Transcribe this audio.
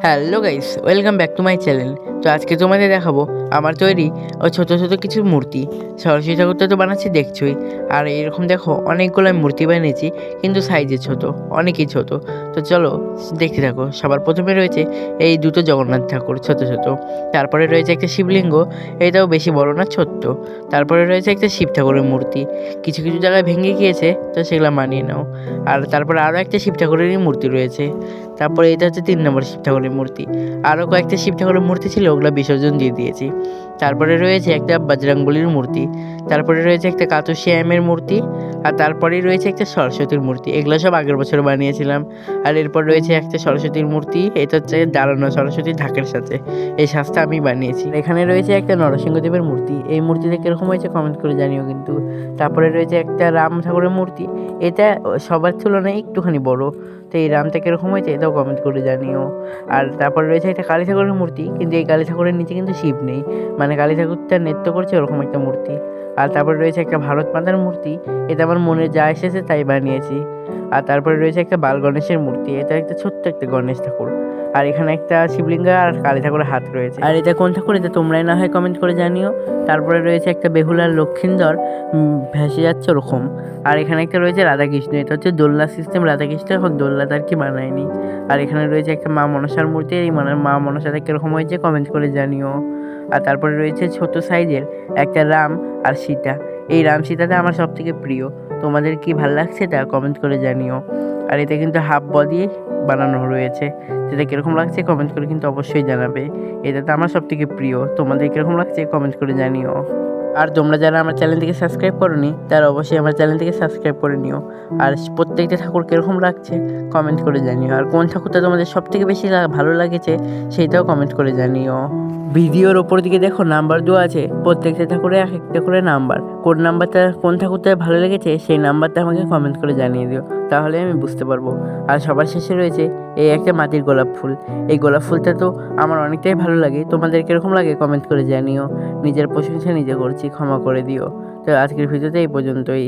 Hello guys, welcome back to my channel. তো আজকে তোমাদের দেখাবো আমার তৈরি ছোটো ছোটো কিছু মূর্তি। সরস্বতী ঠাকুরটা তো বানাচ্ছি দেখছোই। আর এরকম দেখো অনেকগুলো আমি মূর্তি বানিয়েছি, কিন্তু সাইজে ছোট, অনেকই ছোট। তো চলো দেখতে থাকো। সবার প্রথমে রয়েছে এই দুটো জগন্নাথ ঠাকুর ছোট ছোট। তারপরে রয়েছে একটা শিবলিঙ্গ, এটাও বেশি বড় না, ছোট্ট। তারপরে রয়েছে একটা শিব ঠাকুরের মূর্তি, কিছু কিছু জায়গায় ভেঙে গিয়েছে, তো সেগুলো মানিয়ে নাও। আর তারপরে আরও একটা শিব ঠাকুরেরই মূর্তি রয়েছে। তারপরে এটা হচ্ছে 3 নম্বর শিব ঠাকুরের মূর্তি। আরও কয়েকটা শিব ঠাকুরের মূর্তি ছিল, ওগুলো বিসর্জন দিয়ে দিয়েছি। তারপরে রয়েছে একটা বজরংবলীর মূর্তি। তারপরে রয়েছে একটা কাতুশ্যামের মূর্তি। আর তারপরেই রয়েছে একটা সরস্বতীর মূর্তি। এগুলো সব আগের বছর বানিয়েছিলাম। আর এরপর রয়েছে একটা সরস্বতীর মূর্তি, এটা হচ্ছে দাঁড়ানো সরস্বতী ঢাকের সাথে। এই সাজটা আমি বানিয়েছি। এখানে রয়েছে একটা নরসিংহদেবের মূর্তি। এই মূর্তিটা কীরকম হয়েছে কমেন্ট করে জানিও কিন্তু। তারপরে রয়েছে একটা রাম ঠাকুরের মূর্তি। এটা সবার তুলনায় একটুখানি বড়। তো এই রামটা কীরকম হয়েছে এটাও কমেন্ট করে জানিও। আর তারপরে রয়েছে একটা কালী ঠাকুরের মূর্তি, কিন্তু এই কালী ঠাকুরের নিচে কিন্তু শিব নেই, মানে কালী ঠাকুরটা নৃত্য করছে ওরকম একটা মূর্তি। আর তারপরে রয়েছে একটা ভারত মাতার মূর্তি, এটা আমার মনে যা এসেছে তাই বানিয়েছি। আর তারপরে রয়েছে একটা বাল গণেশের মূর্তি, এটা একটা ছোট্ট একটা গণেশ ঠাকুর। আর এখানে একটা শিবলিঙ্গ আর কালী ঠাকুরের হাত রয়েছে। আর এটা কোন ঠাকুর এটা তোমরাই না হয় কমেন্ট করে জানিও। তারপরে রয়েছে একটা বেহুলার লক্ষিন্দর ভেসে যাচ্ছে ওরকম। আর এখানে একটা রয়েছে রাধাকৃষ্ণ, এটা হচ্ছে দোলনা সিস্টেম। রাধাকৃষ্ণ এখন দোলনাতে আর কি বানায়নি। আর এখানে রয়েছে একটা মা মনসার মূর্তি। এই মা মনসাটা কীরকম হয়েছে কমেন্ট করে জানিও। আর তারপরে রয়েছে ছোট সাইজের একটা রাম আর সীতা। এই রাম সীতাটা আমার সব থেকে প্রিয়। তোমাদের কি ভালো লাগছে তা কমেন্ট করে জানিও। আর এটা কিন্তু হাফ বডি বানানো রয়েছে, যেটা কীরকম লাগছে কমেন্ট করে কিন্তু অবশ্যই জানাবে। এটা তো আমার সব থেকে প্রিয়। তোমাদের কীরকম লাগছে কমেন্ট করে জানিও। আর তোমরা যারা আমার চ্যানেলটিকে সাবস্ক্রাইব করোনি তারা অবশ্যই আমার চ্যানেলটিকে সাবস্ক্রাইব করে নিও। আর প্রত্যেকটা ঠাকুর কীরকম লাগছে কমেন্ট করে জানিও। আর কোন ঠাকুরটা তোমাদের সব থেকে বেশি ভালো লাগেছে সেইটাও কমেন্ট করে জানিও। ভিডিওর ওপর দিকে দেখো নাম্বার দেওয়া আছে, প্রত্যেকটা ঠাকুরে এক একটা করে নাম্বার। কোন নাম্বারটা কোন ঠাকুরটা ভালো লেগেছে সেই নাম্বারটা আমাকে কমেন্ট করে জানিয়ে দিও, তাহলে আমি বুঝতে পারবো। আর সবার শেষে রয়েছে এই একটা মাটির গোলাপ ফুল। এই গোলাপ ফুলটা তো আমার অনেকটাই ভালো লাগে। তোমাদের কীরকম লাগে কমেন্ট করে জানিও। নিজের প্রশংসা নিজে করছি, ক্ষমা করে দিও। তো আজকের ভিডিওতে এই পর্যন্তই।